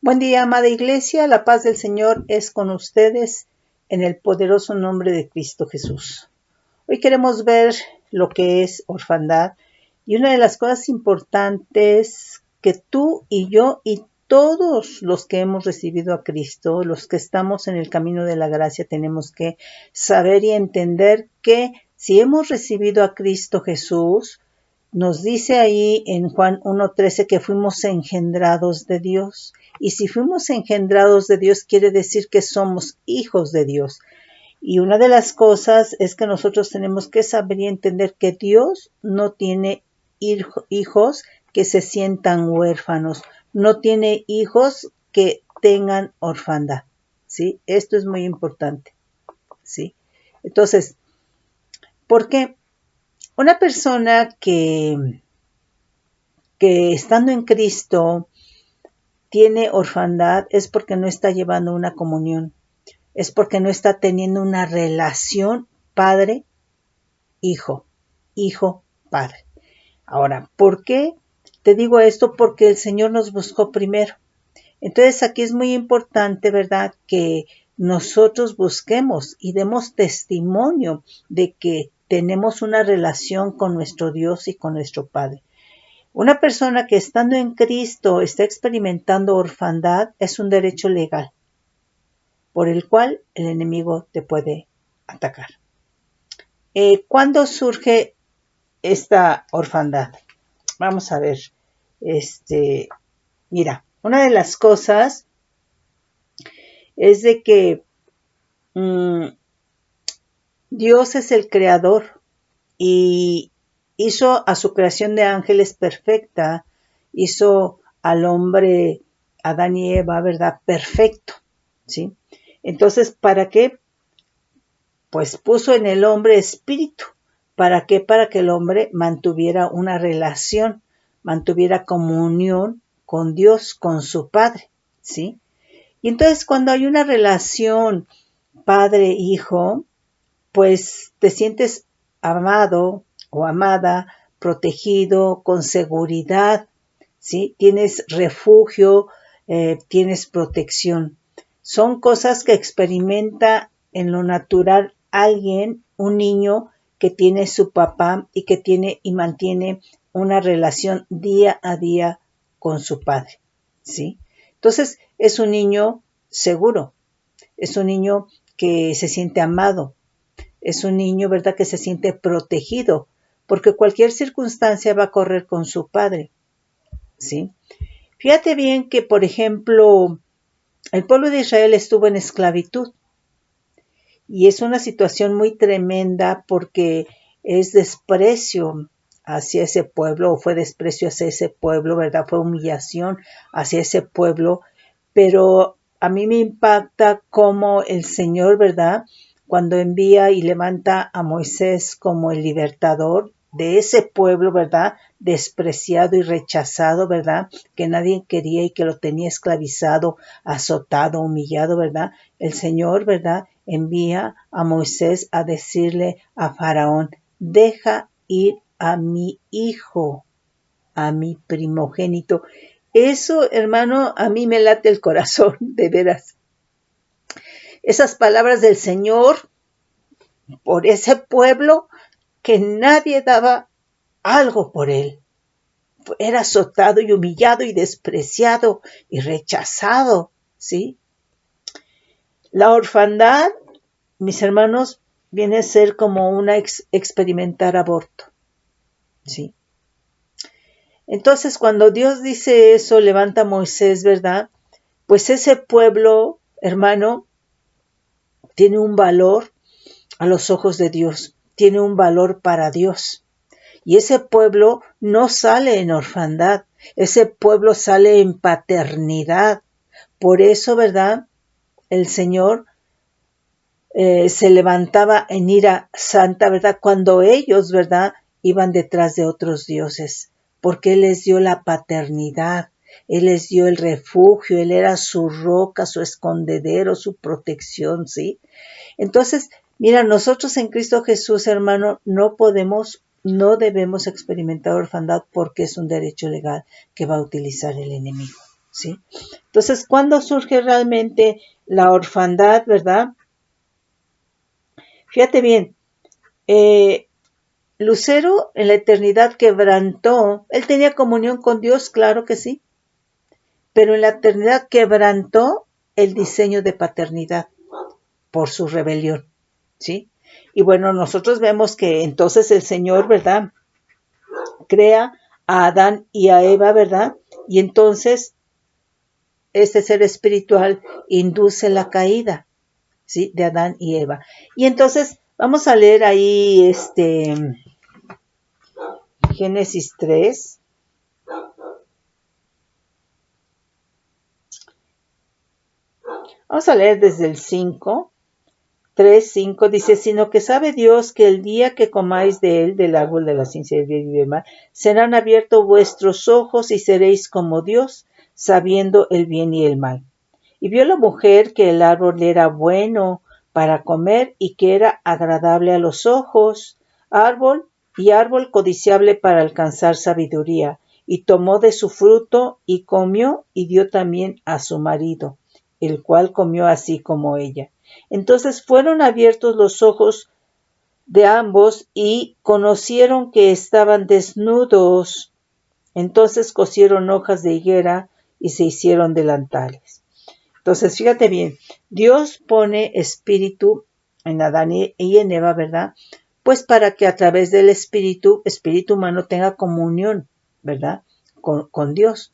Buen día, amada iglesia, la paz del Señor es con ustedes en el poderoso nombre de Cristo Jesús. Hoy queremos ver lo que es orfandad y una de las cosas importantes que tú y yo y todos los que hemos recibido a Cristo, los que estamos en el camino de la gracia, tenemos que saber y entender que si hemos recibido a Cristo Jesús, nos dice ahí en Juan 1:13 que fuimos engendrados de Dios. Y si fuimos engendrados de Dios, quiere decir que somos hijos de Dios. Y una de las cosas es que nosotros tenemos que saber y entender que Dios no tiene hijos que se sientan huérfanos. No tiene hijos que tengan orfandad. ¿Sí? Esto es muy importante. ¿Sí? Entonces, ¿por qué? Una persona que estando en Cristo tiene orfandad es porque no está llevando una comunión, es porque no está teniendo una relación padre-hijo, hijo-padre. Ahora, ¿por qué te digo esto? Porque el Señor nos buscó primero. Entonces aquí es muy importante, ¿verdad?, que nosotros busquemos y demos testimonio de que tenemos una relación con nuestro Dios y con nuestro Padre. Una persona que estando en Cristo está experimentando orfandad es un derecho legal por el cual el enemigo te puede atacar. ¿Cuándo surge esta orfandad? Vamos a ver. Mira, una de las cosas es de que Dios es el creador y hizo a su creación de ángeles perfecta, hizo al hombre, Adán y Eva, ¿verdad?, perfecto, ¿sí? Entonces, ¿para qué? Pues puso en el hombre espíritu. ¿Para qué? Para que el hombre mantuviera una relación, mantuviera comunión con Dios, con su Padre, ¿sí? Y entonces cuando hay una relación padre-hijo, pues te sientes amado o amada, protegido, con seguridad, ¿sí? Tienes refugio, tienes protección. Son cosas que experimenta en lo natural alguien, un niño que tiene su papá y que tiene y mantiene una relación día a día con su padre, ¿sí? Entonces es un niño seguro, es un niño que se siente amado, es un niño, ¿verdad?, que se siente protegido, porque cualquier circunstancia va a correr con su padre, ¿sí? Fíjate bien que, por ejemplo, el pueblo de Israel estuvo en esclavitud y es una situación muy tremenda porque es desprecio hacia ese pueblo, o fue desprecio hacia ese pueblo, ¿verdad? Fue humillación hacia ese pueblo, pero a mí me impacta cómo el Señor, ¿verdad?, cuando envía y levanta a Moisés como el libertador de ese pueblo, ¿verdad?, despreciado y rechazado, ¿verdad?, que nadie quería y que lo tenía esclavizado, azotado, humillado, ¿verdad? El Señor, ¿verdad?, envía a Moisés a decirle a Faraón: deja ir a mi hijo, a mi primogénito. Eso, hermano, a mí me late el corazón, de veras. Esas palabras del Señor por ese pueblo que nadie daba algo por él. Era azotado y humillado y despreciado y rechazado, ¿sí? La orfandad, mis hermanos, viene a ser como una experimentar aborto, ¿sí? Entonces, cuando Dios dice eso, levanta a Moisés, ¿verdad? Pues ese pueblo, hermano, tiene un valor a los ojos de Dios, tiene un valor para Dios. Y ese pueblo no sale en orfandad, ese pueblo sale en paternidad. Por eso, ¿verdad?, el Señor se levantaba en ira santa, ¿verdad?, cuando ellos, ¿verdad?, iban detrás de otros dioses, porque Él les dio la paternidad, Él les dio el refugio, Él era su roca, su escondedero, su protección, ¿sí? Entonces, mira, nosotros en Cristo Jesús, hermano, no debemos experimentar orfandad porque es un derecho legal que va a utilizar el enemigo, ¿sí? Entonces, ¿cuándo surge realmente la orfandad, verdad? Fíjate bien, Lucero en la eternidad quebrantó, él tenía comunión con Dios, claro que sí, pero en la eternidad quebrantó el diseño de paternidad por su rebelión, ¿sí? Y bueno, nosotros vemos que entonces el Señor, ¿verdad? Crea a Adán y a Eva, ¿verdad? Y entonces este ser espiritual induce la caída, ¿sí? De Adán y Eva. Y entonces vamos a leer ahí Génesis 3. Vamos a leer desde el 5. 3:5 dice, sino que sabe Dios que el día que comáis de él, del árbol de la ciencia del bien y del mal, serán abiertos vuestros ojos y seréis como Dios, sabiendo el bien y el mal. Y vio la mujer que el árbol era bueno para comer y que era agradable a los ojos, árbol codiciable para alcanzar sabiduría, y tomó de su fruto y comió y dio también a su marido, el cual comió así como ella. Entonces fueron abiertos los ojos de ambos y conocieron que estaban desnudos. Entonces cosieron hojas de higuera y se hicieron delantales. Entonces, fíjate bien, Dios pone espíritu en Adán y en Eva, ¿verdad? Pues para que a través del espíritu humano tenga comunión, ¿verdad? Con Dios.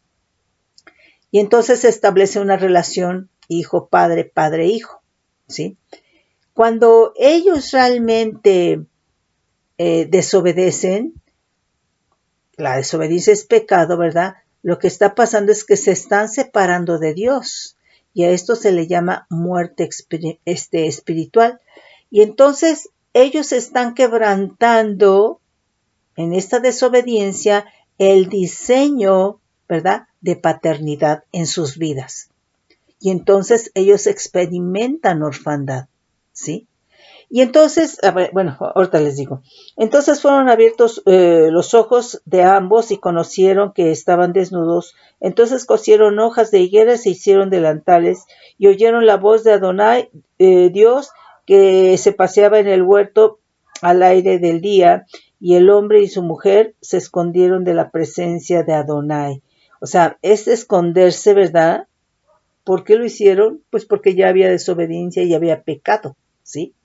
Y entonces se establece una relación hijo-padre, padre-hijo, ¿sí? Cuando ellos realmente desobedecen, la desobediencia es pecado, ¿verdad? Lo que está pasando es que se están separando de Dios y a esto se le llama muerte espiritual. Y entonces ellos están quebrantando en esta desobediencia el diseño, ¿verdad?, de paternidad en sus vidas. Y entonces ellos experimentan orfandad, ¿sí? Y entonces, bueno, ahorita les digo. Entonces fueron abiertos los ojos de ambos y conocieron que estaban desnudos. Entonces cosieron hojas de higuera y se hicieron delantales y oyeron la voz de Adonai, Dios, que se paseaba en el huerto al aire del día, y el hombre y su mujer se escondieron de la presencia de Adonai. O sea, es esconderse, ¿verdad? ¿Por qué lo hicieron? Pues porque ya había desobediencia y había pecado, ¿sí?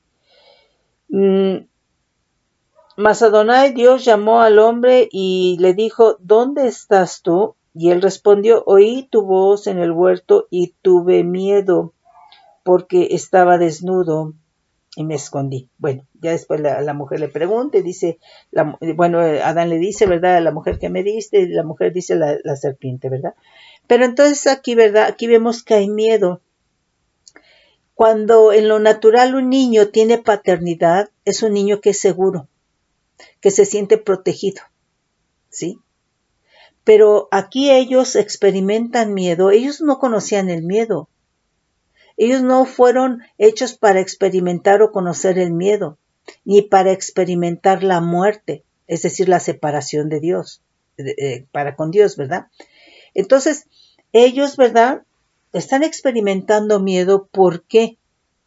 Mas Adonai Dios llamó al hombre y le dijo, ¿dónde estás tú? Y él respondió, oí tu voz en el huerto y tuve miedo porque estaba desnudo y me escondí. Bueno, ya después la mujer le pregunta y dice, Adán le dice, ¿verdad? La mujer que me diste, y la mujer dice la serpiente, ¿verdad? Pero entonces aquí, ¿verdad? Aquí vemos que hay miedo. Cuando en lo natural un niño tiene paternidad, es un niño que es seguro, que se siente protegido, ¿sí? Pero aquí ellos experimentan miedo, ellos no conocían el miedo, ellos no fueron hechos para experimentar o conocer el miedo, ni para experimentar la muerte, es decir, la separación de Dios, para con Dios, ¿verdad? Entonces, ellos, ¿verdad?, están experimentando miedo, ¿por qué?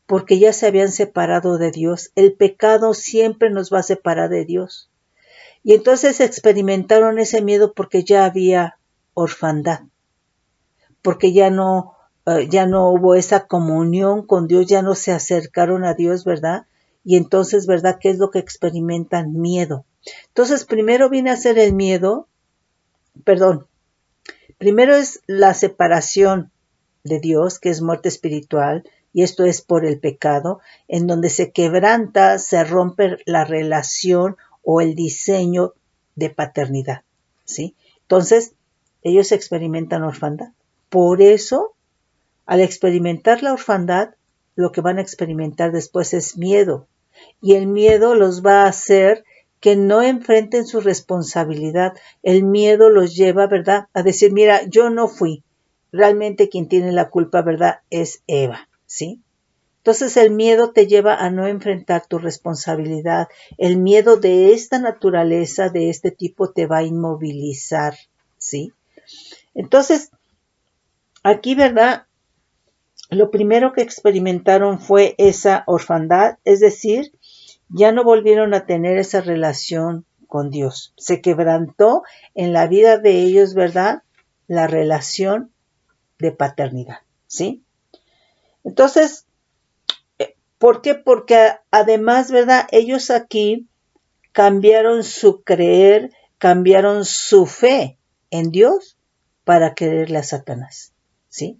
Porque ya se habían separado de Dios. El pecado siempre nos va a separar de Dios. Y entonces experimentaron ese miedo porque ya había orfandad, porque ya no hubo esa comunión con Dios, ya no se acercaron a Dios, ¿verdad? Y entonces, ¿verdad? ¿Qué es lo que experimentan? Miedo. Entonces, primero viene a ser el miedo, primero es la separación de Dios, que es muerte espiritual, y esto es por el pecado, en donde se quebranta, se rompe la relación o el diseño de paternidad, ¿sí? Entonces, ellos experimentan orfandad. Por eso, al experimentar la orfandad, lo que van a experimentar después es miedo. Y el miedo los va a hacer que no enfrenten su responsabilidad. El miedo los lleva, ¿verdad?, a decir, mira, yo no fui. Realmente quien tiene la culpa, ¿verdad?, es Eva, ¿sí? Entonces el miedo te lleva a no enfrentar tu responsabilidad. El miedo de esta naturaleza, de este tipo, te va a inmovilizar, ¿sí? Entonces, aquí, ¿verdad? Lo primero que experimentaron fue esa orfandad, es decir, ya no volvieron a tener esa relación con Dios. Se quebrantó en la vida de ellos, ¿verdad? La relación de paternidad, ¿sí? Entonces, ¿por qué? Porque además, ¿verdad? Ellos aquí cambiaron su creer, cambiaron su fe en Dios para creerle a Satanás, ¿sí?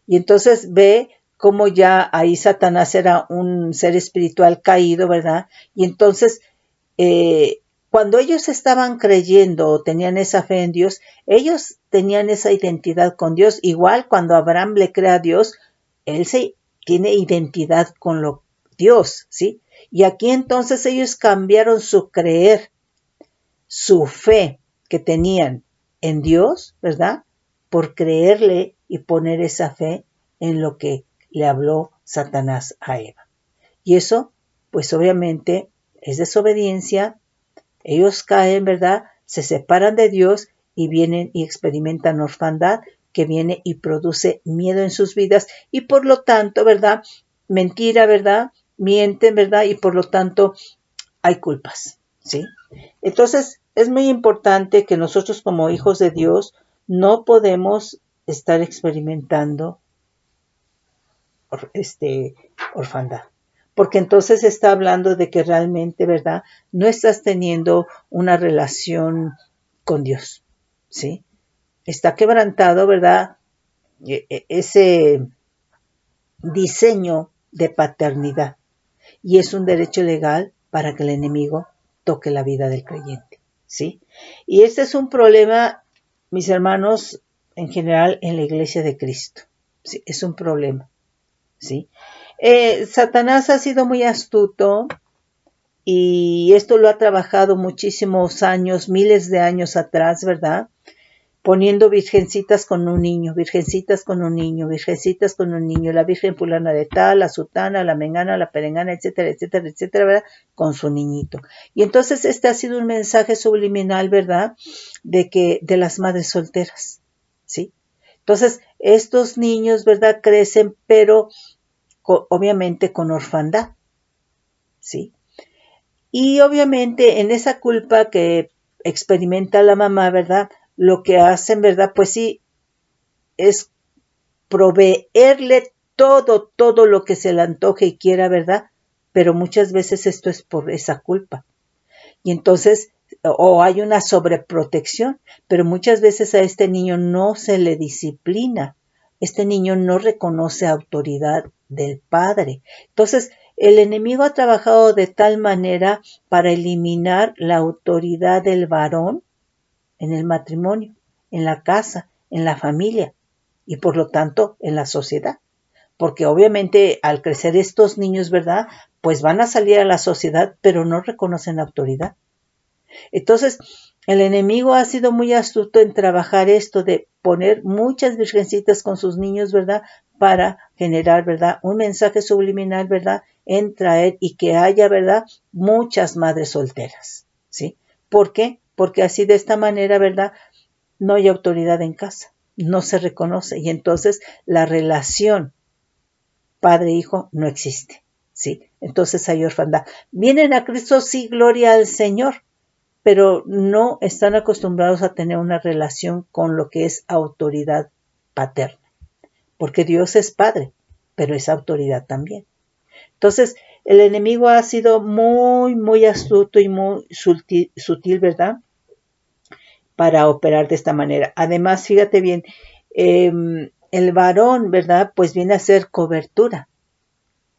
Y entonces ve cómo ya ahí Satanás era un ser espiritual caído, ¿verdad? Y entonces, cuando ellos estaban creyendo o tenían esa fe en Dios, ellos tenían esa identidad con Dios. Igual cuando Abraham le cree a Dios, él se tiene identidad con Dios, ¿sí? Y aquí entonces ellos cambiaron su creer, su fe que tenían en Dios, ¿verdad? Por creerle y poner esa fe en lo que le habló Satanás a Eva. Y eso, pues obviamente, es desobediencia. Ellos caen, ¿verdad? Se separan de Dios y vienen y experimentan orfandad que viene y produce miedo en sus vidas y por lo tanto, ¿verdad? Mentira, ¿verdad? Mienten, ¿verdad? Y por lo tanto hay culpas, ¿sí? Entonces, es muy importante que nosotros como hijos de Dios no podemos estar experimentando orfandad. Porque entonces está hablando de que realmente, ¿verdad? No estás teniendo una relación con Dios, ¿sí? Está quebrantado, ¿verdad? Ese diseño de paternidad. Y es un derecho legal para que el enemigo toque la vida del creyente, ¿sí? Y este es un problema, mis hermanos, en general en la iglesia de Cristo, ¿sí? Es un problema, ¿sí? Satanás ha sido muy astuto y esto lo ha trabajado muchísimos años, miles de años atrás, ¿verdad? Poniendo virgencitas con un niño, virgencitas con un niño, virgencitas con un niño, la virgen fulana de tal, la sutana, la mengana, la perengana, etcétera, etcétera, etcétera, ¿verdad? Con su niñito. Y entonces este ha sido un mensaje subliminal, ¿verdad? De las madres solteras, ¿sí? Entonces, estos niños, ¿verdad? Crecen, pero obviamente con orfandad, ¿sí? Y obviamente en esa culpa que experimenta la mamá, ¿verdad? Lo que hacen, ¿verdad? Pues sí, es proveerle todo lo que se le antoje y quiera, ¿verdad? Pero muchas veces esto es por esa culpa. Y entonces, o hay una sobreprotección, pero muchas veces a este niño no se le disciplina. Este niño no reconoce autoridad del padre. Entonces, el enemigo ha trabajado de tal manera para eliminar la autoridad del varón en el matrimonio, en la casa, en la familia y por lo tanto en la sociedad. Porque obviamente al crecer estos niños, ¿verdad? Pues van a salir a la sociedad, pero no reconocen autoridad. Entonces, el enemigo ha sido muy astuto en trabajar esto de poner muchas virgencitas con sus niños, ¿verdad? Para generar, ¿verdad? Un mensaje subliminal, ¿verdad? En traer y que haya, ¿verdad? Muchas madres solteras, ¿sí? ¿Por qué? Porque así de esta manera, ¿verdad? No hay autoridad en casa, no se reconoce y entonces la relación padre-hijo no existe, ¿sí? Entonces hay orfandad. Vienen a Cristo, sí, gloria al Señor, pero no están acostumbrados a tener una relación con lo que es autoridad paterna, porque Dios es padre, pero es autoridad también. Entonces, el enemigo ha sido muy astuto y muy sutil, ¿verdad? Para operar de esta manera. Además, fíjate bien, el varón, ¿verdad? Pues viene a ser cobertura,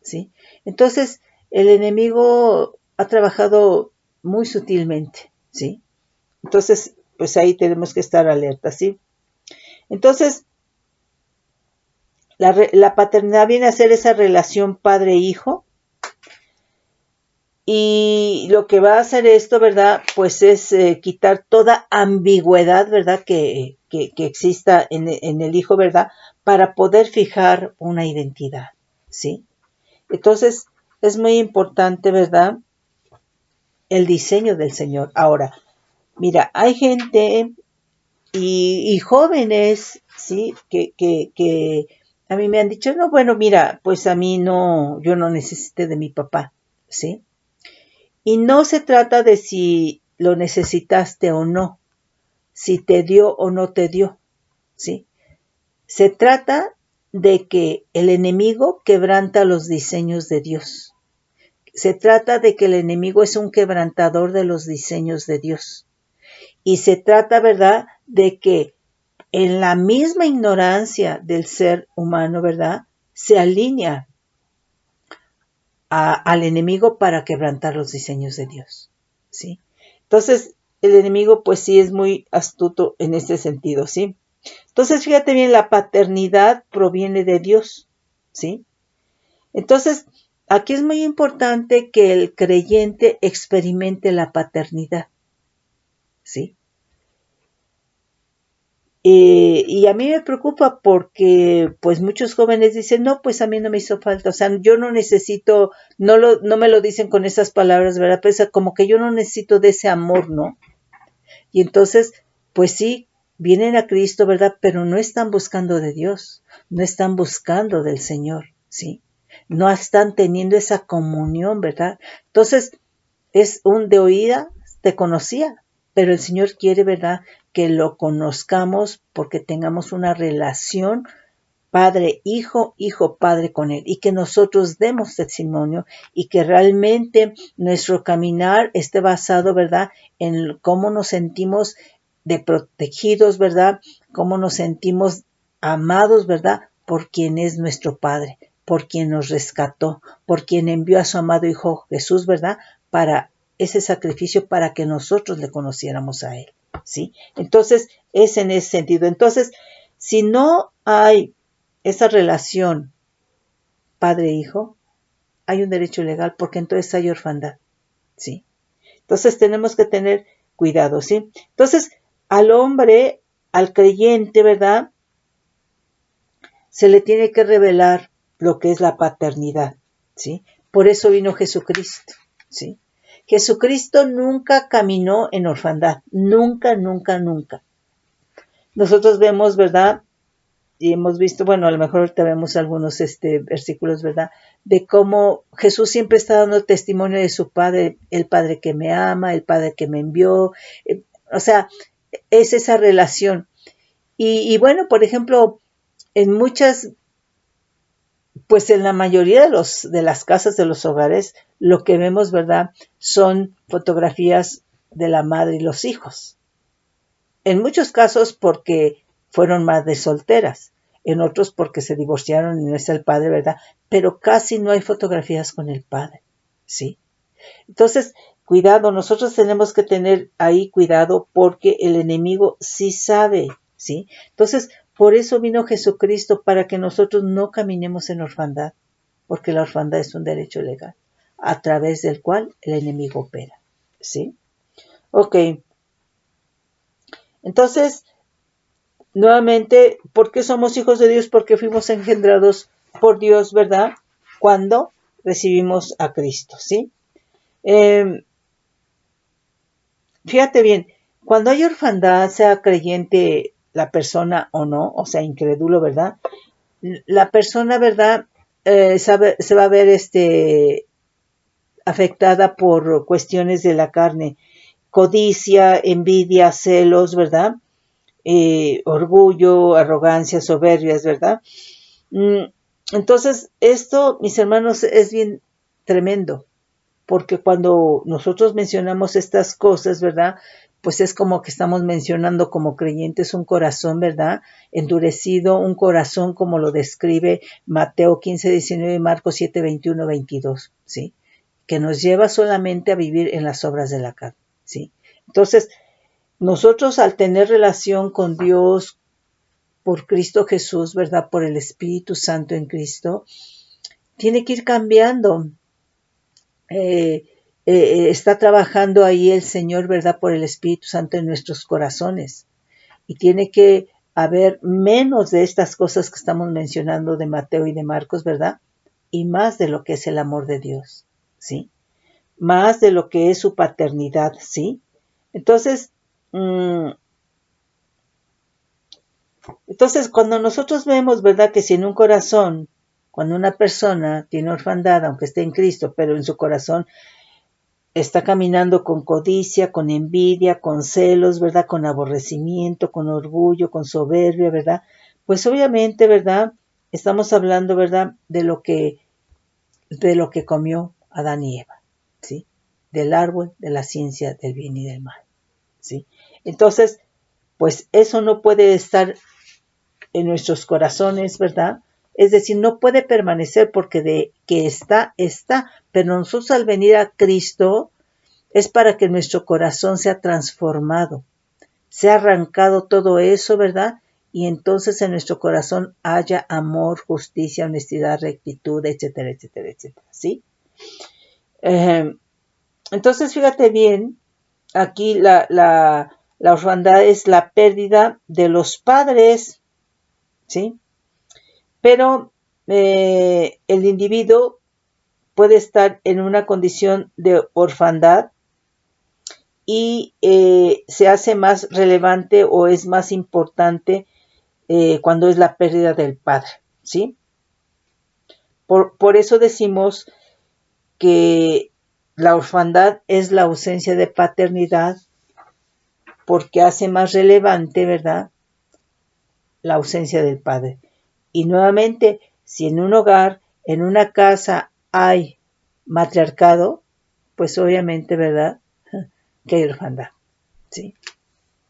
¿sí? Entonces, el enemigo ha trabajado muy sutilmente, ¿sí? Entonces, pues ahí tenemos que estar alerta, ¿sí? Entonces, la paternidad viene a ser esa relación padre-hijo y lo que va a hacer esto, ¿verdad? Pues es quitar toda ambigüedad, ¿verdad? Que exista en el hijo, ¿verdad? Para poder fijar una identidad, ¿sí? Entonces, es muy importante, ¿verdad? El diseño del Señor. Ahora, mira, hay gente y jóvenes, ¿sí? Que a mí me han dicho, no, bueno, mira, pues a mí no, yo no necesité de mi papá, ¿sí? Y no se trata de si lo necesitaste o no, si te dio o no te dio, ¿sí? Se trata de que el enemigo quebranta los diseños de Dios. Se trata de que el enemigo es un quebrantador de los diseños de Dios. Y se trata, ¿verdad?, de que en la misma ignorancia del ser humano, ¿verdad?, se alinea al enemigo para quebrantar los diseños de Dios, ¿sí? Entonces, el enemigo, pues sí es muy astuto en ese sentido, ¿sí? Entonces, fíjate bien, la paternidad proviene de Dios, ¿sí? Entonces, aquí es muy importante que el creyente experimente la paternidad, ¿sí? Y a mí me preocupa porque pues muchos jóvenes dicen, no, pues a mí no me hizo falta, o sea, yo no necesito, no me lo dicen con esas palabras, ¿verdad? Pero es como que yo no necesito de ese amor, ¿no? Y entonces, pues sí, vienen a Cristo, ¿verdad? Pero no están buscando de Dios, no están buscando del Señor, ¿sí? No están teniendo esa comunión, ¿verdad? Entonces, es un de oída, te conocía, pero el Señor quiere, ¿verdad?, que lo conozcamos porque tengamos una relación padre, hijo, padre con Él y que nosotros demos testimonio y que realmente nuestro caminar esté basado, ¿verdad?, en cómo nos sentimos de protegidos, ¿verdad?, cómo nos sentimos amados, ¿verdad?, por quien es nuestro Padre, por quien nos rescató, por quien envió a su amado Hijo Jesús, ¿verdad?, para ese sacrificio para que nosotros le conociéramos a Él, ¿sí? Entonces, es en ese sentido. Entonces, si no hay esa relación padre-hijo, hay un derecho legal porque entonces hay orfandad, ¿sí? Entonces tenemos que tener cuidado, ¿sí? Entonces, al hombre, al creyente, ¿verdad?, se le tiene que revelar lo que es la paternidad, ¿sí? Por eso vino Jesucristo, ¿sí? Jesucristo nunca caminó en orfandad, nunca, nunca, nunca. Nosotros vemos, ¿verdad?, y hemos visto, bueno, a lo mejor ahorita vemos algunos versículos, ¿verdad?, de cómo Jesús siempre está dando testimonio de su Padre, el Padre que me ama, el Padre que me envió, o sea, es esa relación. Y bueno, por ejemplo, en muchas, pues en la mayoría de las casas, de los hogares, lo que vemos, ¿verdad?, son fotografías de la madre y los hijos. En muchos casos porque fueron madres solteras, en otros porque se divorciaron y no está el padre, ¿verdad? Pero casi no hay fotografías con el padre, ¿sí? Entonces, cuidado, nosotros tenemos que tener ahí cuidado porque el enemigo sí sabe, ¿sí? Entonces, por eso vino Jesucristo, para que nosotros no caminemos en orfandad, porque la orfandad es un derecho legal, a través del cual el enemigo opera, ¿sí? Ok, entonces, nuevamente, ¿por qué somos hijos de Dios? Porque fuimos engendrados por Dios, ¿verdad? Cuando recibimos a Cristo, ¿sí? Fíjate bien, cuando hay orfandad, sea creyente la persona o no, o sea, incrédulo, ¿verdad? La persona, ¿verdad?, se va a ver afectada por cuestiones de la carne, codicia, envidia, celos, ¿verdad?, orgullo, arrogancia, soberbias, ¿verdad? Entonces, esto, mis hermanos, es bien tremendo, porque cuando nosotros mencionamos estas cosas, ¿verdad?, pues es como que estamos mencionando como creyentes un corazón, ¿verdad?, endurecido, un corazón como lo describe Mateo 15:19 y Marcos 7:21, 22, ¿sí?, que nos lleva solamente a vivir en las obras de la carne, ¿sí? Entonces, nosotros al tener relación con Dios por Cristo Jesús, ¿verdad?, por el Espíritu Santo en Cristo, tiene que ir cambiando. Está trabajando ahí el Señor, ¿verdad?, por el Espíritu Santo en nuestros corazones. Y tiene que haber menos de estas cosas que estamos mencionando de Mateo y de Marcos, ¿verdad? Y más de lo que es el amor de Dios, ¿sí? Más de lo que es su paternidad, ¿sí? Entonces, Entonces, cuando nosotros vemos, ¿verdad? Que si en un corazón, cuando una persona tiene orfandad, aunque esté en Cristo, pero en su corazón está caminando con codicia, con envidia, con celos, ¿verdad? Con aborrecimiento, con orgullo, con soberbia, ¿verdad? Pues obviamente, ¿verdad? Estamos hablando, ¿verdad? De lo que comió Adán y Eva, ¿sí? Del árbol de la ciencia del bien y del mal, ¿sí? Entonces, pues eso no puede estar en nuestros corazones, ¿verdad? Es decir, no puede permanecer porque de que está, pero nosotros al venir a Cristo es para que nuestro corazón sea transformado, sea arrancado todo eso, ¿verdad? Y entonces en nuestro corazón haya amor, justicia, honestidad, rectitud, etcétera, etcétera, etcétera, ¿sí? Eh, entonces, fíjate bien, aquí la orfandad es la pérdida de los padres, ¿sí? Pero el individuo puede estar en una condición de orfandad y se hace más relevante o es más importante cuando es la pérdida del padre, ¿sí? Por eso decimos que la orfandad es la ausencia de paternidad porque hace más relevante, ¿verdad?, la ausencia del padre. Y nuevamente, si en un hogar, en una casa hay matriarcado, pues obviamente, ¿verdad?, que hay orfandad, ¿sí?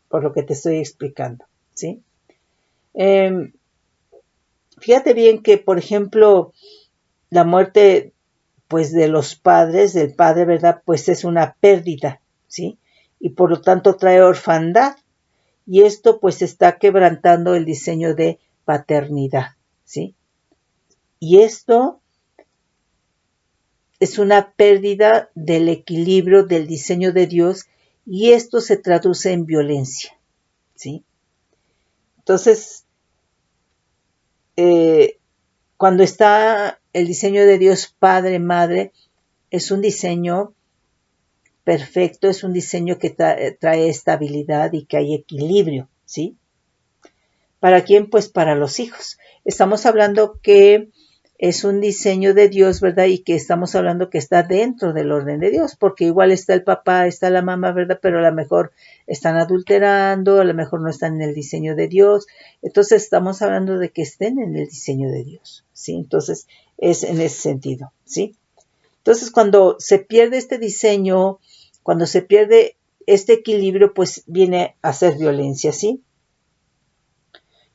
Por lo que te estoy explicando, ¿sí? Eh, Fíjate bien que, por ejemplo, la muerte, pues, de los padres, del padre, ¿verdad?, pues es una pérdida, ¿sí? Y por lo tanto trae orfandad. Y esto, pues, está quebrantando el diseño de paternidad, ¿sí? Y esto es una pérdida del equilibrio del diseño de Dios y esto se traduce en violencia, ¿sí? Entonces, eh, cuando está el diseño de Dios Padre, Madre, es un diseño perfecto, es un diseño que trae estabilidad y que hay equilibrio, ¿sí? ¿Para quién? Pues para los hijos. Estamos hablando que es un diseño de Dios, ¿verdad? Y que estamos hablando que está dentro del orden de Dios, porque igual está el papá, está la mamá, ¿verdad? Pero a lo mejor están adulterando, a lo mejor no están en el diseño de Dios. Entonces estamos hablando de que estén en el diseño de Dios, ¿sí? Entonces es en ese sentido, ¿sí? Entonces cuando se pierde este diseño, cuando se pierde este equilibrio, pues viene a ser violencia, ¿sí?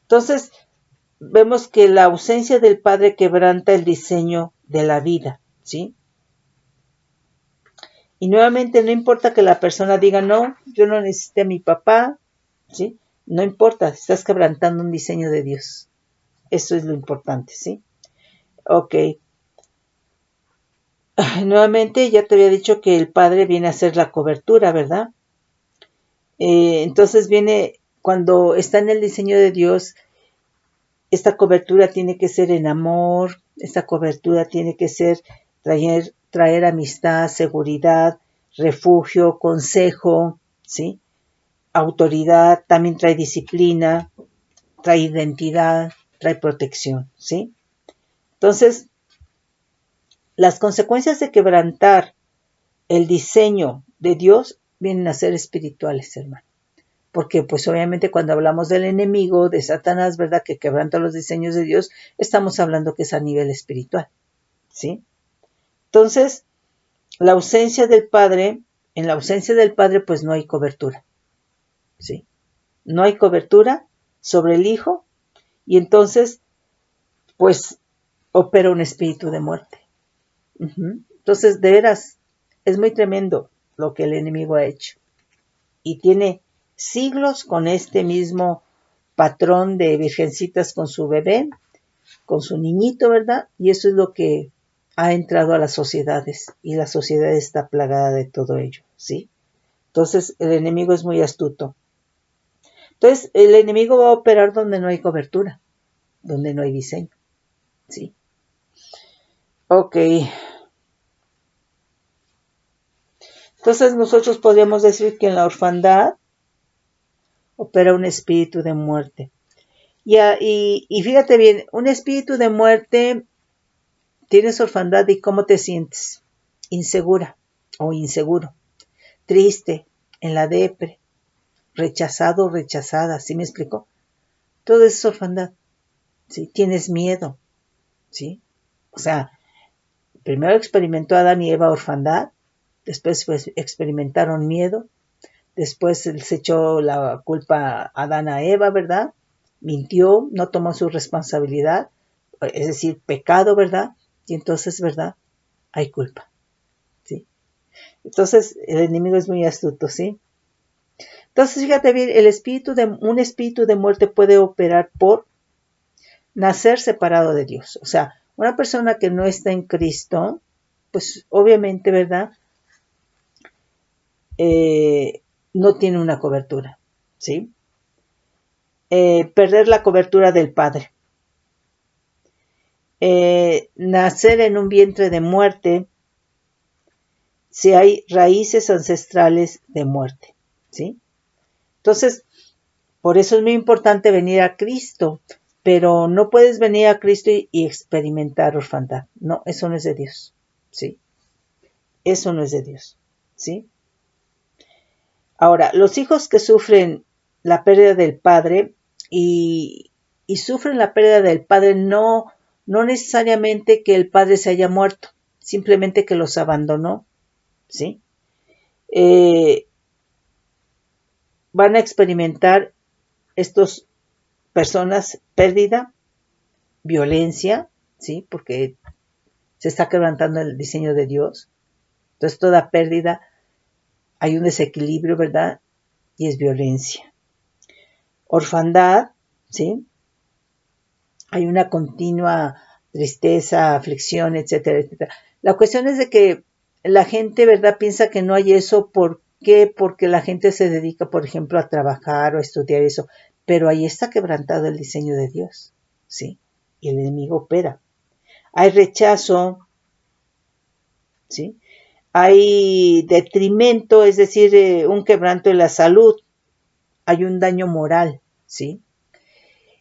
Entonces, vemos que la ausencia del padre quebranta el diseño de la vida, ¿sí? Y nuevamente no importa que la persona diga, no, yo no necesité a mi papá, ¿sí? No importa, estás quebrantando un diseño de Dios. Eso es lo importante, ¿sí? Ok. Nuevamente ya te había dicho que el padre viene a hacer la cobertura, ¿verdad? Entonces viene, cuando está en el diseño de Dios, esta cobertura tiene que ser en amor, esta cobertura tiene que ser traer amistad, seguridad, refugio, consejo, ¿sí? Autoridad, también trae disciplina, trae identidad, trae protección, ¿sí? Entonces, las consecuencias de quebrantar el diseño de Dios vienen a ser espirituales, hermano. Porque pues obviamente cuando hablamos del enemigo, de Satanás, ¿verdad?, que quebranta los diseños de Dios, estamos hablando que es a nivel espiritual, ¿sí? Entonces, la ausencia del Padre, en la ausencia del Padre pues no hay cobertura, ¿sí? No hay cobertura sobre el Hijo y entonces pues opera un espíritu de muerte. Entonces, de veras, es muy tremendo lo que el enemigo ha hecho. Y tiene siglos con este mismo patrón de virgencitas con su bebé, con su niñito, ¿verdad? Y eso es lo que ha entrado a las sociedades y la sociedad está plagada de todo ello, ¿sí? Entonces el enemigo es muy astuto. Entonces el enemigo va a operar donde no hay cobertura, donde no hay diseño, ¿sí? Ok. Entonces nosotros podríamos decir que en la orfandad opera un espíritu de muerte. Y fíjate bien, un espíritu de muerte, tienes orfandad y ¿cómo te sientes? Insegura o inseguro, triste, en la depre, rechazado o rechazada, ¿sí me explico? Todo eso es orfandad, ¿sí? Tienes miedo, ¿sí? O sea, primero experimentó Adán y Eva orfandad, después pues, experimentaron miedo, después se echó la culpa a Adán a Eva, ¿verdad? Mintió, no tomó su responsabilidad, es decir, pecado, ¿verdad? Y entonces, ¿verdad? Hay culpa, ¿sí? Entonces, el enemigo es muy astuto, ¿sí? Entonces, fíjate bien, un espíritu de muerte puede operar por nacer separado de Dios. O sea, una persona que no está en Cristo, pues obviamente, ¿verdad? No tiene una cobertura, ¿sí? Perder la cobertura del Padre. Nacer en un vientre de muerte si hay raíces ancestrales de muerte, ¿sí? Entonces, por eso es muy importante venir a Cristo, pero no puedes venir a Cristo y experimentar orfandad. No, eso no es de Dios, ¿sí? Eso no es de Dios, ¿sí? Ahora, los hijos que sufren la pérdida del padre y sufren la pérdida del padre no necesariamente que el padre se haya muerto, simplemente que los abandonó, ¿sí? Van a experimentar estas personas pérdida, violencia, ¿sí? Porque se está quebrantando el diseño de Dios. Entonces, toda pérdida, hay un desequilibrio, ¿verdad? Y es violencia. Orfandad, ¿sí? Hay una continua tristeza, aflicción, etcétera, etcétera. La cuestión es de que la gente, ¿verdad?, piensa que no hay eso. ¿Por qué? Porque la gente se dedica, por ejemplo, a trabajar o a estudiar eso. Pero ahí está quebrantado el diseño de Dios, ¿sí? Y el enemigo opera. Hay rechazo, ¿sí? Hay detrimento, es decir, un quebranto en la salud. Hay un daño moral, ¿sí?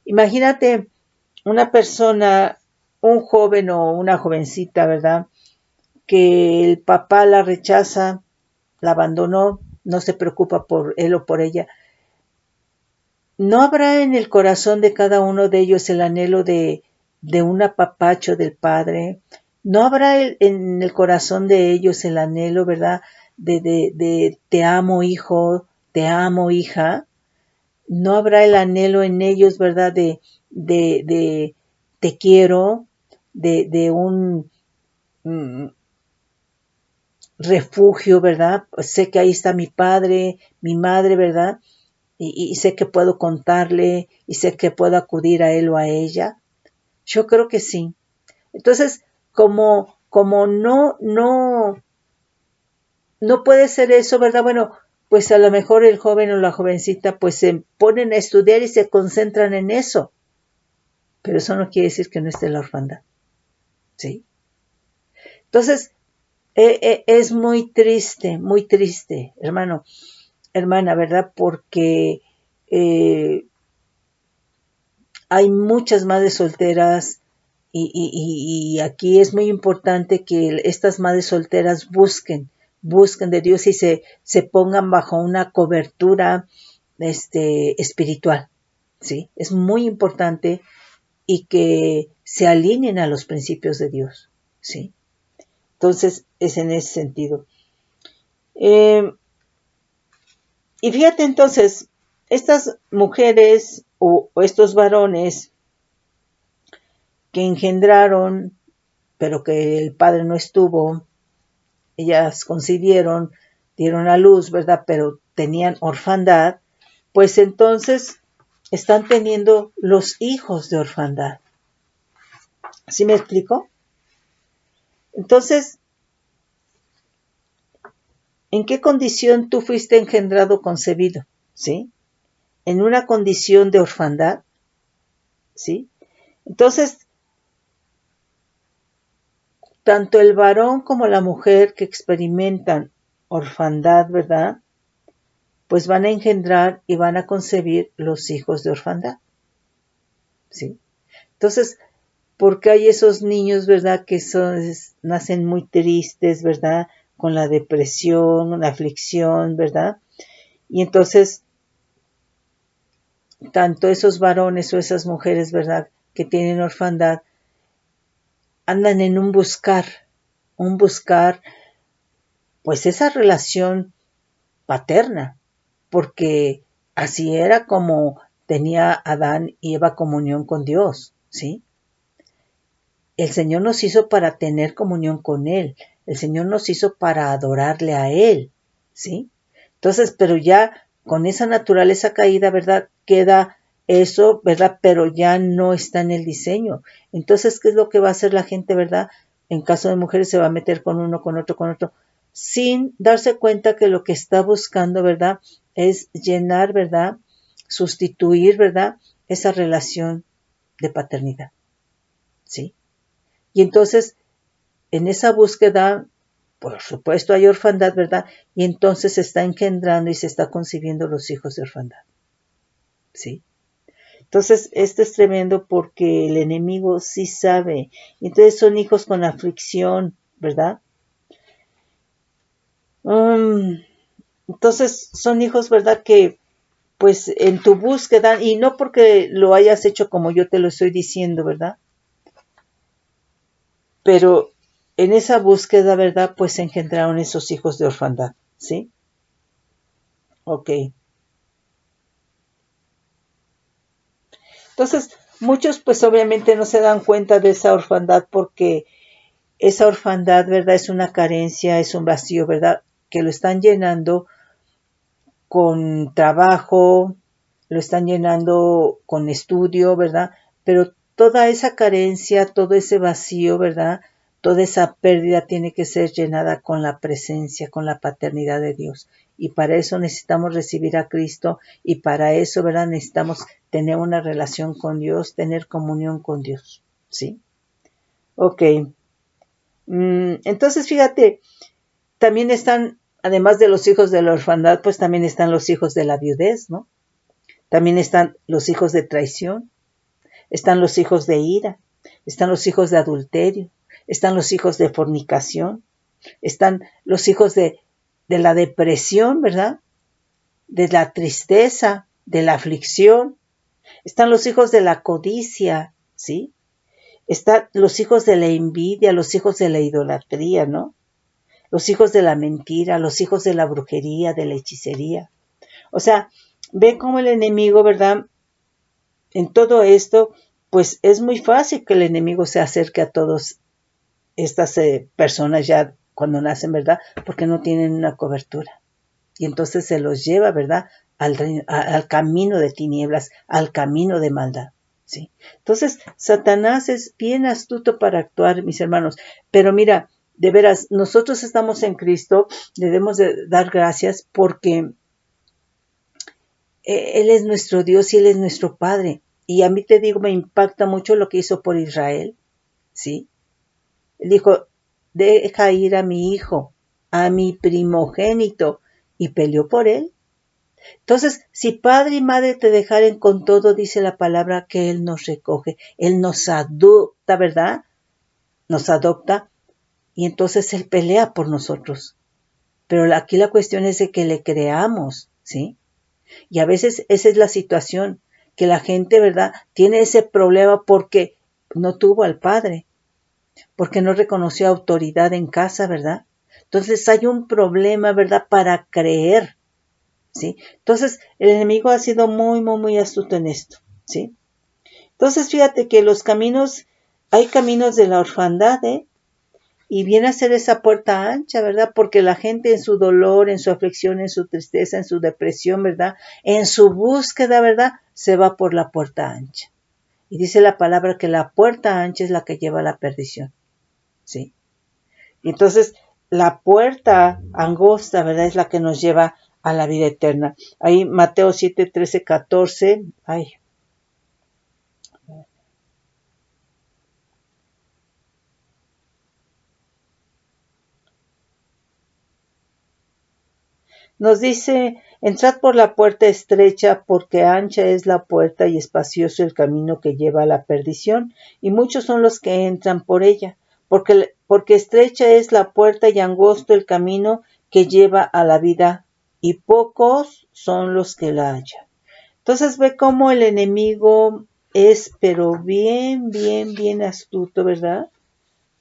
Imagínate una persona, un joven o una jovencita, ¿verdad?, que el papá la rechaza, la abandonó, no se preocupa por él o por ella. ¿No habrá en el corazón de cada uno de ellos el anhelo de un apapacho del padre? ¿No habrá en el corazón de ellos el anhelo, ¿verdad?, de te amo hijo, te amo hija? ¿No habrá el anhelo en ellos, ¿verdad?, de te quiero, de un refugio, ¿verdad? Pues sé que ahí está mi padre, mi madre, ¿verdad? Y sé que puedo contarle y sé que puedo acudir a él o a ella. Yo creo que sí. Entonces, como no puede ser eso, ¿verdad? Bueno, pues a lo mejor el joven o la jovencita pues se ponen a estudiar y se concentran en eso. Pero eso no quiere decir que no esté la orfandad, ¿sí? Entonces, es muy triste, hermano, hermana, ¿verdad? Porque hay muchas madres solteras y aquí es muy importante que estas madres solteras busquen de Dios y se pongan bajo una cobertura espiritual, ¿sí? Es muy importante y que se alineen a los principios de Dios, ¿sí? Entonces, es en ese sentido. Y fíjate entonces, estas mujeres o estos varones que engendraron, pero que el padre no estuvo, ellas concibieron, dieron a luz, ¿verdad? Pero tenían orfandad, pues entonces están teniendo los hijos de orfandad. ¿Sí me explico? Entonces, ¿en qué condición tú fuiste engendrado, concebido? ¿Sí? En una condición de orfandad, ¿sí? Entonces, tanto el varón como la mujer que experimentan orfandad, ¿verdad?, pues van a engendrar y van a concebir los hijos de orfandad. ¿sí? Entonces, porque hay esos niños, ¿verdad? Que nacen muy tristes, ¿verdad? Con la depresión, la aflicción, ¿verdad? Y entonces, tanto esos varones o esas mujeres, ¿verdad? Que tienen orfandad, andan en un buscar, pues esa relación paterna, porque así era como tenía Adán y Eva comunión con Dios, ¿sí? El Señor nos hizo para tener comunión con Él. El Señor nos hizo para adorarle a Él, ¿sí? Entonces, pero ya con esa naturaleza caída, ¿verdad? Queda eso, ¿verdad? Pero ya no está en el diseño. Entonces, ¿qué es lo que va a hacer la gente, ¿verdad? En caso de mujeres se va a meter con uno, con otro, sin darse cuenta que lo que está buscando, ¿verdad? Es llenar, ¿verdad? Sustituir, ¿verdad? Esa relación de paternidad, ¿sí? Y entonces, en esa búsqueda, por supuesto, hay orfandad, ¿verdad? Y entonces se está engendrando y se está concibiendo los hijos de orfandad, ¿sí? Entonces, esto es tremendo porque el enemigo sí sabe. Entonces son hijos con aflicción, ¿verdad? Entonces son hijos, ¿verdad? Que pues en tu búsqueda, y no porque lo hayas hecho como yo te lo estoy diciendo, ¿verdad? Pero en esa búsqueda, ¿verdad? Pues se engendraron esos hijos de orfandad, ¿sí? Ok. Entonces, muchos pues obviamente no se dan cuenta de esa orfandad porque esa orfandad, ¿verdad? Es una carencia, es un vacío, ¿verdad? Que lo están llenando con trabajo, lo están llenando con estudio, ¿verdad? Pero toda esa carencia, todo ese vacío, ¿verdad? Toda esa pérdida tiene que ser llenada con la presencia, con la paternidad de Dios. Y para eso necesitamos recibir a Cristo y para eso, ¿verdad? Necesitamos tener una relación con Dios, tener comunión con Dios. ¿Sí? Ok. Entonces, fíjate, también están, además de los hijos de la orfandad, pues también están los hijos de la viudez, ¿no? También están los hijos de traición, están los hijos de ira, están los hijos de adulterio, están los hijos de fornicación, están los hijos de la depresión, ¿verdad? De la tristeza, de la aflicción, están los hijos de la codicia, ¿sí? Están los hijos de la envidia, los hijos de la idolatría, ¿no? Los hijos de la mentira, los hijos de la brujería, de la hechicería. O sea, ve cómo el enemigo, ¿verdad? En todo esto, pues es muy fácil que el enemigo se acerque a todas estas personas ya cuando nacen, ¿verdad? Porque no tienen una cobertura. Y entonces se los lleva, ¿verdad? Al camino de tinieblas, al camino de maldad. ¿Sí? Entonces, Satanás es bien astuto para actuar, mis hermanos. Pero mira, de veras, nosotros estamos en Cristo, debemos de dar gracias porque Él es nuestro Dios y Él es nuestro Padre. Y a mí te digo, me impacta mucho lo que hizo por Israel, ¿sí? Él dijo, deja ir a mi hijo, a mi primogénito, y peleó por él. Entonces, si padre y madre te dejaren con todo, dice la palabra que Él nos recoge, Él nos adopta, ¿verdad? Nos adopta, y entonces Él pelea por nosotros. Pero aquí la cuestión es de que le creamos, ¿sí? Y a veces esa es la situación, que la gente, ¿verdad? Tiene ese problema porque no tuvo al padre, porque no reconoció autoridad en casa, ¿verdad? Entonces hay un problema, ¿verdad? Para creer, ¿sí? Entonces el enemigo ha sido muy, muy, muy astuto en esto, ¿sí? Entonces fíjate que hay caminos de la orfandad, ¿eh? Y viene a ser esa puerta ancha, ¿verdad? Porque la gente en su dolor, en su aflicción, en su tristeza, en su depresión, ¿verdad? En su búsqueda, ¿verdad? Se va por la puerta ancha. Y dice la palabra que la puerta ancha es la que lleva a la perdición, ¿sí? Y entonces la puerta angosta, ¿verdad? Es la que nos lleva a la vida eterna. Ahí Mateo 7, 13, 14. Ay, nos dice, Entrad por la puerta estrecha, porque ancha es la puerta y espacioso el camino que lleva a la perdición, y muchos son los que entran por ella, porque estrecha es la puerta y angosto el camino que lleva a la vida, y pocos son los que la hallan. Entonces ve cómo el enemigo es, pero bien, bien, bien astuto, ¿verdad?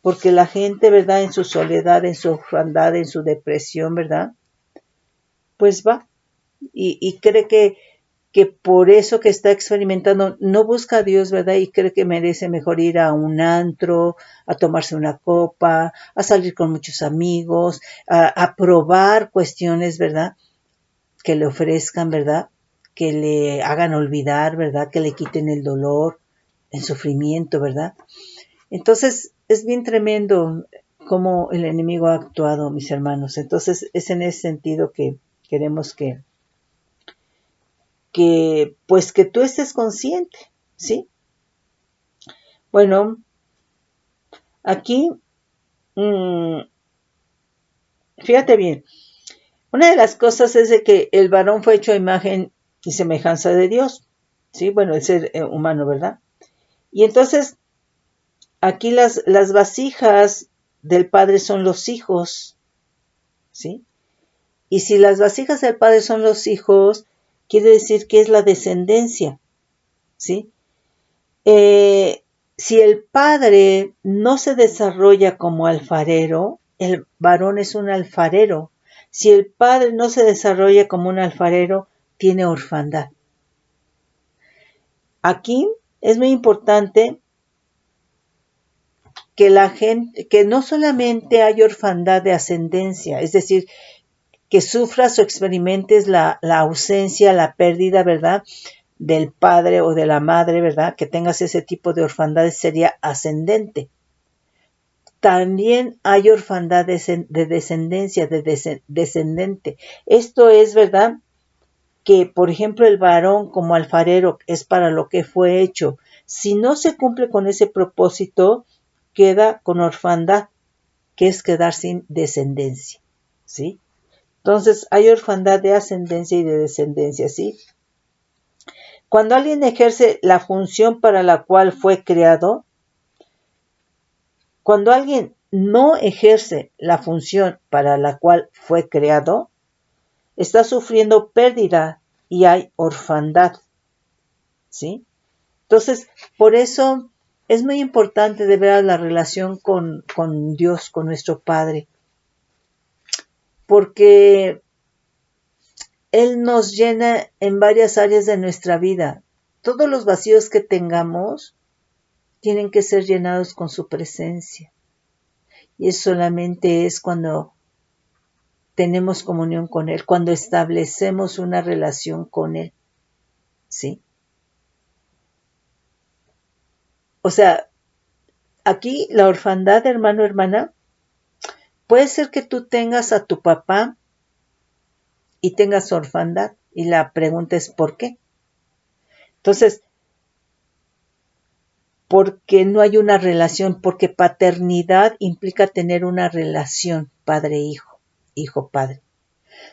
Porque la gente, ¿verdad? En su soledad, en su orfandad, en su depresión, ¿verdad? Pues va y cree que por eso que está experimentando, no busca a Dios, ¿verdad? Y cree que merece mejor ir a un antro, a tomarse una copa, a salir con muchos amigos, a probar cuestiones, ¿verdad? Que le ofrezcan, ¿verdad? Que le hagan olvidar, ¿verdad? Que le quiten el dolor, el sufrimiento, ¿verdad? Entonces, es bien tremendo cómo el enemigo ha actuado, mis hermanos. Entonces, es en ese sentido que queremos pues que tú estés consciente, ¿sí? Bueno, aquí, fíjate bien, una de las cosas es de que el varón fue hecho a imagen y semejanza de Dios, ¿sí? Bueno, el ser humano, ¿verdad? Y entonces, aquí las vasijas del Padre son los hijos, ¿sí? Y si las vasijas del Padre son los hijos, quiere decir que es la descendencia, ¿sí? Si el padre no se desarrolla como alfarero, el varón es un alfarero. Si el padre no se desarrolla como un alfarero, tiene orfandad. Aquí es muy importante que la gente, que no solamente hay orfandad de ascendencia, es decir, que sufras o experimentes la ausencia, la pérdida, ¿verdad? Del padre o de la madre, ¿verdad? Que tengas ese tipo de orfandad sería ascendente. También hay orfandad de descendencia, descendente. Esto es, ¿verdad? Que, por ejemplo, el varón como alfarero es para lo que fue hecho. Si no se cumple con ese propósito, queda con orfandad, que es quedar sin descendencia, ¿sí? Entonces, hay orfandad de ascendencia y de descendencia, ¿sí? Cuando alguien ejerce la función para la cual fue creado, cuando alguien no ejerce la función para la cual fue creado, está sufriendo pérdida y hay orfandad, ¿sí? Entonces, por eso es muy importante de ver la relación con Dios, con nuestro Padre, porque Él nos llena en varias áreas de nuestra vida. Todos los vacíos que tengamos tienen que ser llenados con su presencia. Y eso solamente es cuando tenemos comunión con Él, cuando establecemos una relación con Él, ¿sí? O sea, aquí la orfandad, hermano, hermana, puede ser que tú tengas a tu papá y tengas orfandad, y la pregunta es ¿por qué? Entonces, porque no hay una relación, porque paternidad implica tener una relación padre-hijo, hijo-padre.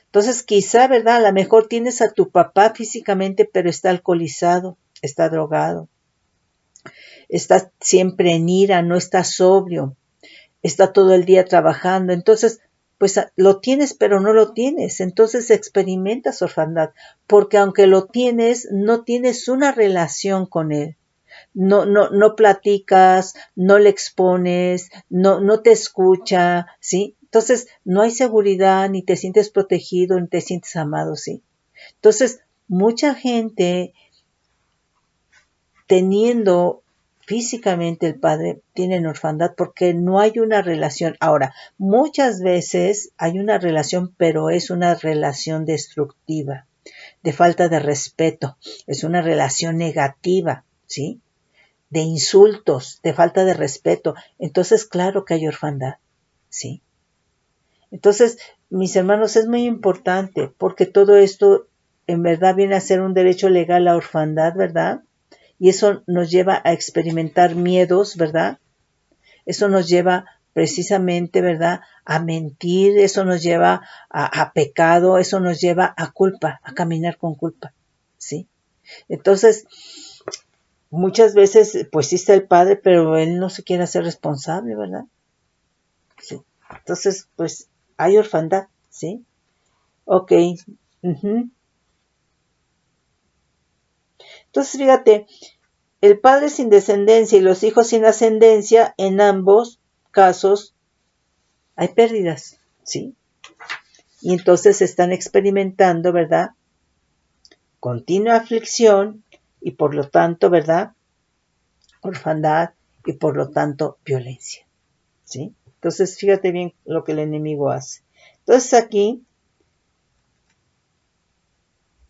Entonces, quizá, ¿verdad? A lo mejor tienes a tu papá físicamente, pero está alcoholizado, está drogado, está siempre en ira, no está sobrio, está todo el día trabajando. Entonces, pues lo tienes, pero no lo tienes. Entonces experimentas orfandad, porque aunque lo tienes, no tienes una relación con él. No platicas, no le expones, no te escucha, ¿sí? Entonces, no hay seguridad, ni te sientes protegido, ni te sientes amado, ¿sí? Entonces, mucha gente teniendo físicamente el padre tienen orfandad porque no hay una relación. Ahora, muchas veces hay una relación, pero es una relación destructiva, de falta de respeto, es una relación negativa, ¿sí? De insultos, de falta de respeto. Entonces, claro que hay orfandad, ¿sí? Entonces, mis hermanos, es muy importante porque todo esto en verdad viene a ser un derecho legal a orfandad, ¿verdad? Y eso nos lleva a experimentar miedos, ¿verdad? Eso nos lleva precisamente, ¿verdad?, a mentir, eso nos lleva a pecado, eso nos lleva a culpa, a caminar con culpa, ¿sí? Entonces, muchas veces, pues sí está el padre, pero él no se quiere hacer responsable, ¿verdad? Sí. Entonces, pues hay orfandad, ¿sí? Ok. Ujú. Entonces, fíjate, el padre sin descendencia y los hijos sin ascendencia, en ambos casos hay pérdidas, ¿sí? Y entonces están experimentando, ¿verdad?, continua aflicción y por lo tanto, ¿verdad?, orfandad y por lo tanto violencia, ¿sí? Entonces, fíjate bien lo que el enemigo hace. Entonces aquí,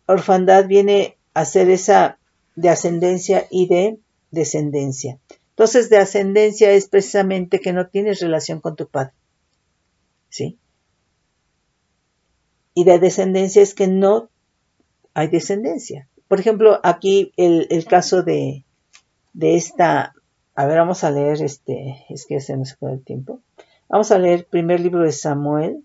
orfandad viene a ser esa de ascendencia y de descendencia. Entonces, de ascendencia es precisamente que no tienes relación con tu padre, ¿sí? Y de descendencia es que no hay descendencia. Por ejemplo, aquí el caso de esta, a ver, vamos a leer es que se nos acaba el tiempo. Vamos a leer el primer libro de Samuel,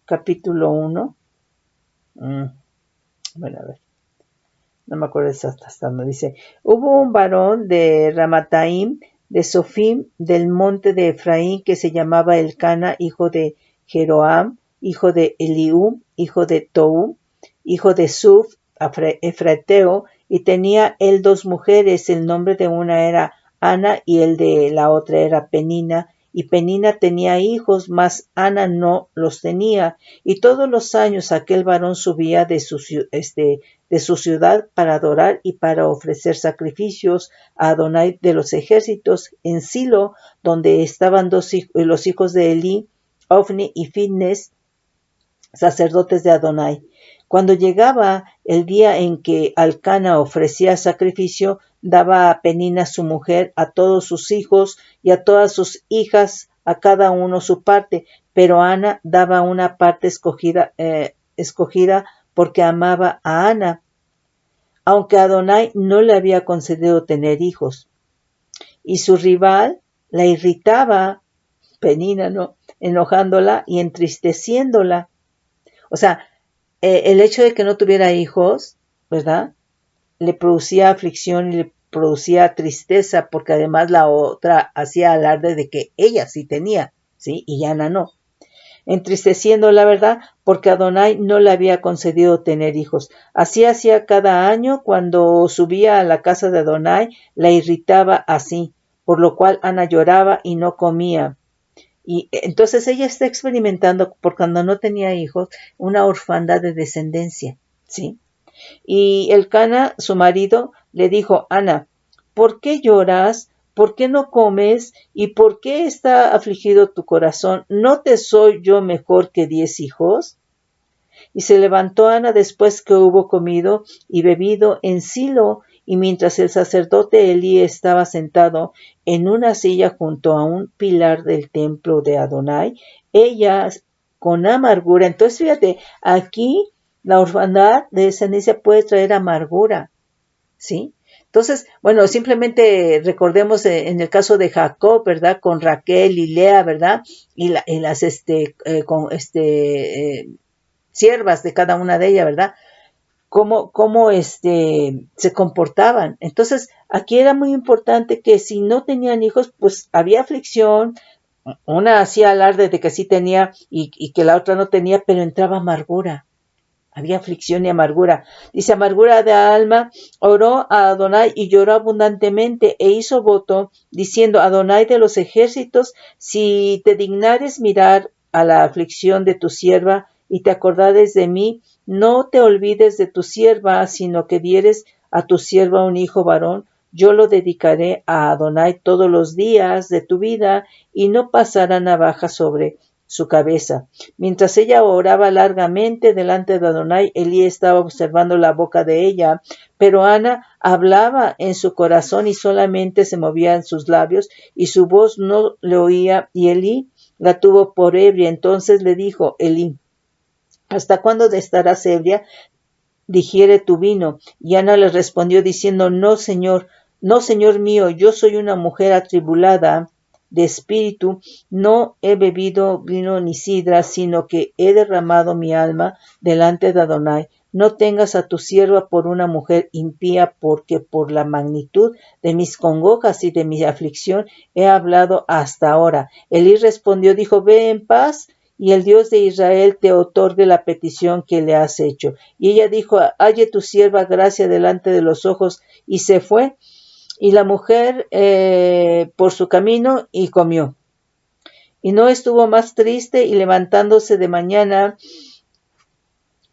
capítulo 1. Bueno, a ver, no me acuerdo hasta donde dice: hubo un varón de Ramataim, de Sofim, del monte de Efraín, que se llamaba Elcana, hijo de Jeroam, hijo de Eliú, hijo de Tou, hijo de Suf, Efrateo, y tenía él 2 mujeres. El nombre de una era Ana y el de la otra era Penina. Y Penina tenía hijos, mas Ana no los tenía. Y todos los años aquel varón subía de su ciudad para adorar y para ofrecer sacrificios a Adonai de los ejércitos en Silo, donde estaban los hijos de Elí, Ofni y Finnes, sacerdotes de Adonai. Cuando llegaba el día en que Alcana ofrecía sacrificio, daba a Penina su mujer, a todos sus hijos y a todas sus hijas, a cada uno su parte, pero Ana daba una parte escogida porque amaba a Ana, aunque Adonai no le había concedido tener hijos. Y su rival la irritaba, Penina, ¿no?, enojándola y entristeciéndola. O sea, el hecho de que no tuviera hijos, ¿verdad?, le producía aflicción y le producía tristeza, porque además la otra hacía alarde de que ella sí tenía, ¿sí?, y Ana no. Entristeciendo, la verdad, porque Adonai no le había concedido tener hijos. Así hacía cada año. Cuando subía a la casa de Adonai, la irritaba así, por lo cual Ana lloraba y no comía. Y entonces ella está experimentando, por cuando no tenía hijos, una orfandad de descendencia, ¿sí? Y Elcana, su marido, le dijo: Ana, ¿por qué lloras? ¿Por qué no comes? ¿Y por qué está afligido tu corazón? ¿No te soy yo mejor que 10 hijos? Y se levantó Ana después que hubo comido y bebido en Silo, y mientras el sacerdote Elí estaba sentado en una silla junto a un pilar del templo de Adonai, ella con amargura. Entonces, fíjate, aquí la orfandad de descendencia puede traer amargura, ¿sí? Entonces, bueno, simplemente recordemos en el caso de Jacob, ¿verdad?, con Raquel y Lea, ¿verdad?, y las siervas de cada una de ellas, ¿verdad?, cómo se comportaban. Entonces, aquí era muy importante que si no tenían hijos, pues había aflicción. Una hacía alarde de que sí tenía y que la otra no tenía, pero entraba amargura. Había aflicción y amargura. Dice: amargura de alma, oró a Adonai y lloró abundantemente e hizo voto, diciendo: Adonai de los ejércitos, si te dignares mirar a la aflicción de tu sierva y te acordares de mí, no te olvides de tu sierva, sino que dieres a tu sierva un hijo varón, yo lo dedicaré a Adonai todos los días de tu vida y no pasará navaja sobre su cabeza. Mientras ella oraba largamente delante de Adonai, Elí estaba observando la boca de ella, pero Ana hablaba en su corazón y solamente se movían sus labios y su voz no le oía, y Elí la tuvo por ebria. Entonces le dijo Elí: ¿hasta cuándo estarás ebria? digiere tu vino. Y Ana le respondió diciendo, no, señor mío, yo soy una mujer atribulada de espíritu, no he bebido vino ni sidra, sino que he derramado mi alma delante de Adonai. No tengas a tu sierva por una mujer impía, porque por la magnitud de mis congojas y de mi aflicción he hablado hasta ahora. Elí respondió, dijo, ve en paz, y el Dios de Israel te otorgue la petición que le has hecho. Y ella dijo, halle tu sierva gracia delante de los ojos, y se fue, y la mujer por su camino, y comió. Y no estuvo más triste, y levantándose de mañana,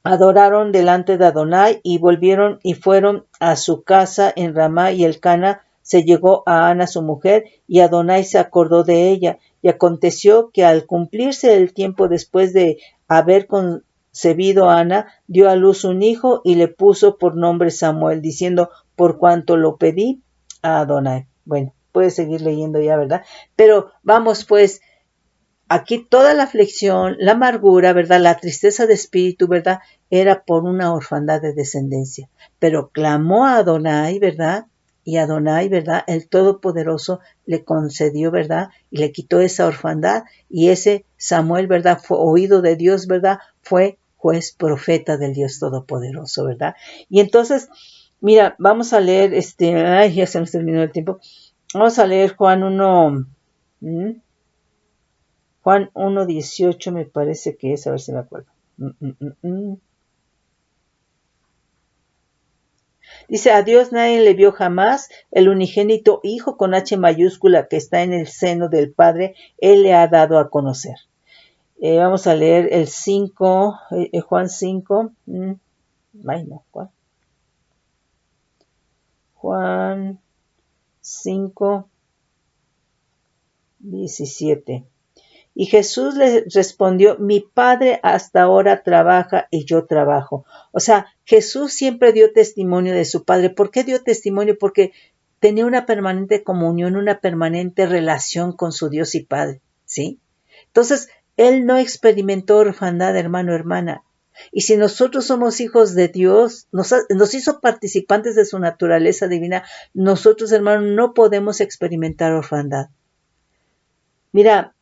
adoraron delante de Adonai, y volvieron y fueron a su casa en Ramá, y Elcana se llegó a Ana su mujer, y Adonai se acordó de ella. Y aconteció que al cumplirse el tiempo después de haber concebido Ana, dio a luz un hijo, y le puso por nombre Samuel, diciendo, por cuanto lo pedí a Adonai. Bueno, puedes seguir leyendo ya, ¿verdad? Pero vamos pues, aquí toda la aflicción, la amargura, ¿verdad? La tristeza de espíritu, ¿verdad? Era por una orfandad de descendencia. Pero clamó a Adonai, ¿verdad? Y Adonai, ¿verdad? El Todopoderoso le concedió, ¿verdad? Y le quitó esa orfandad. Y ese Samuel, ¿verdad? Fue oído de Dios, ¿verdad? Fue juez profeta del Dios Todopoderoso, ¿verdad? Y entonces, mira, vamos a leer, ay, ya se nos terminó el tiempo. Vamos a leer Juan 1. Juan 1:18 me parece que es, a ver si me acuerdo. Dice, a Dios nadie le vio jamás, el unigénito Hijo con H mayúscula que está en el seno del Padre, Él le ha dado a conocer. Vamos a leer el 5, Juan 5. Ay, no, ¿cuál? Juan 5, 17. Y Jesús le respondió, mi Padre hasta ahora trabaja y yo trabajo. O sea, Jesús siempre dio testimonio de su Padre. ¿Por qué dio testimonio? Porque tenía una permanente comunión, una permanente relación con su Dios y Padre, ¿sí? Entonces, Él no experimentó orfandad, hermano, hermana. Y si nosotros somos hijos de Dios, nos hizo participantes de su naturaleza divina, nosotros, hermano, no podemos experimentar orfandad. Mira,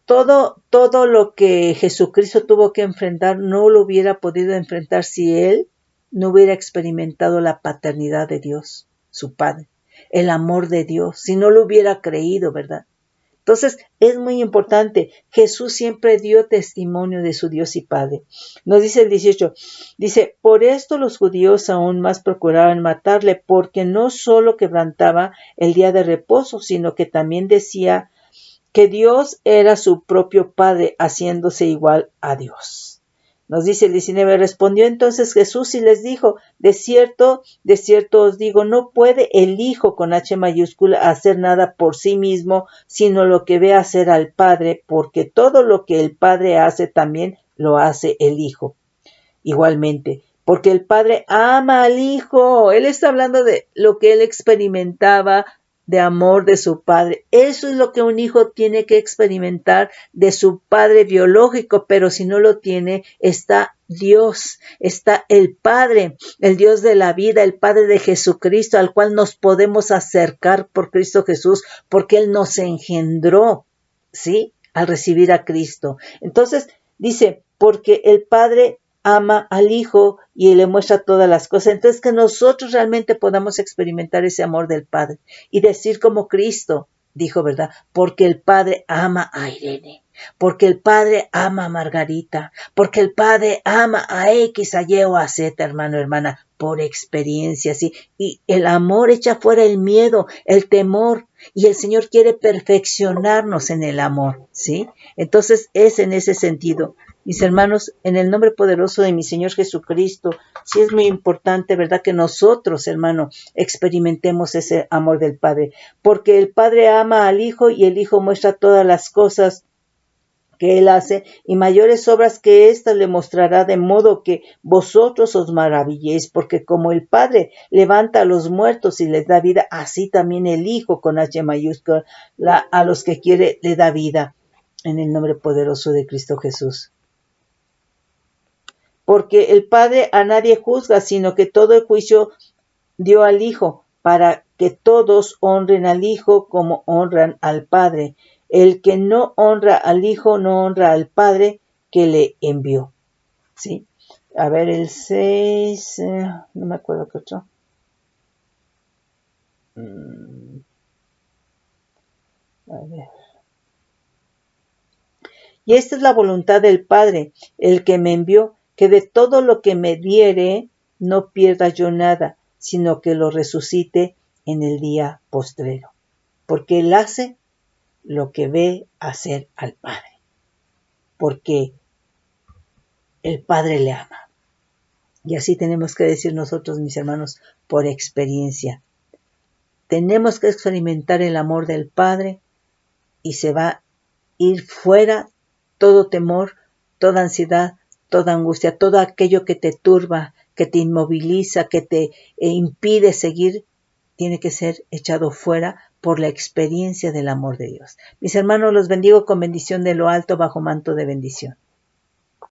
todo lo que Jesucristo tuvo que enfrentar no lo hubiera podido enfrentar si Él no hubiera experimentado la paternidad de Dios, su Padre, el amor de Dios, si no lo hubiera creído, ¿verdad? Entonces, es muy importante. Jesús siempre dio testimonio de su Dios y Padre. Nos dice el 18, dice, por esto los judíos aún más procuraban matarle, porque no solo quebrantaba el día de reposo, sino que también decía que Dios era su propio Padre, haciéndose igual a Dios. Nos dice el 19, respondió entonces Jesús y les dijo, de cierto os digo, no puede el Hijo con H mayúscula hacer nada por sí mismo, sino lo que ve hacer al Padre, porque todo lo que el Padre hace también lo hace el Hijo. Igualmente, porque el Padre ama al Hijo. Él está hablando de lo que él experimentaba de amor de su padre. Eso es lo que un hijo tiene que experimentar de su padre biológico, pero si no lo tiene, está Dios, está el Padre, el Dios de la vida, el Padre de Jesucristo, al cual nos podemos acercar por Cristo Jesús, porque Él nos engendró, ¿sí? Al recibir a Cristo. Entonces, dice, porque el Padre ama al Hijo y le muestra todas las cosas. Entonces, que nosotros realmente podamos experimentar ese amor del Padre y decir como Cristo dijo, ¿verdad? Porque el Padre ama a Irene, porque el Padre ama a Margarita, porque el Padre ama a X, a Y o a Z, hermano, hermana, por experiencia, ¿sí? Y el amor echa fuera el miedo, el temor, y el Señor quiere perfeccionarnos en el amor, ¿sí? Entonces, es en ese sentido. Mis hermanos, en el nombre poderoso de mi Señor Jesucristo, sí es muy importante, ¿verdad? Que nosotros, hermano, experimentemos ese amor del Padre. Porque el Padre ama al Hijo y el Hijo muestra todas las cosas que Él hace y mayores obras que ésta le mostrará, de modo que vosotros os maravilléis, porque como el Padre levanta a los muertos y les da vida, así también el Hijo con H mayúscula a los que quiere le da vida. En el nombre poderoso de Cristo Jesús. porque el Padre a nadie juzga, sino que todo el juicio dio al Hijo, para que todos honren al Hijo como honran al Padre. El que no honra al Hijo no honra al Padre que le envió. ¿Sí? A ver, el 6, no me acuerdo qué otro. A ver. Y esta es la voluntad del Padre, el que me envió, que de todo lo que me diere, no pierda yo nada, sino que lo resucite en el día postrero. Porque Él hace lo que ve hacer al Padre. Porque el Padre le ama. Y así tenemos que decir nosotros, mis hermanos, por experiencia. Tenemos que experimentar el amor del Padre y se va a ir fuera todo temor, toda ansiedad, toda angustia, todo aquello que te turba, que te inmoviliza, que te impide seguir, tiene que ser echado fuera por la experiencia del amor de Dios. Mis hermanos, los bendigo con bendición de lo alto bajo manto de bendición.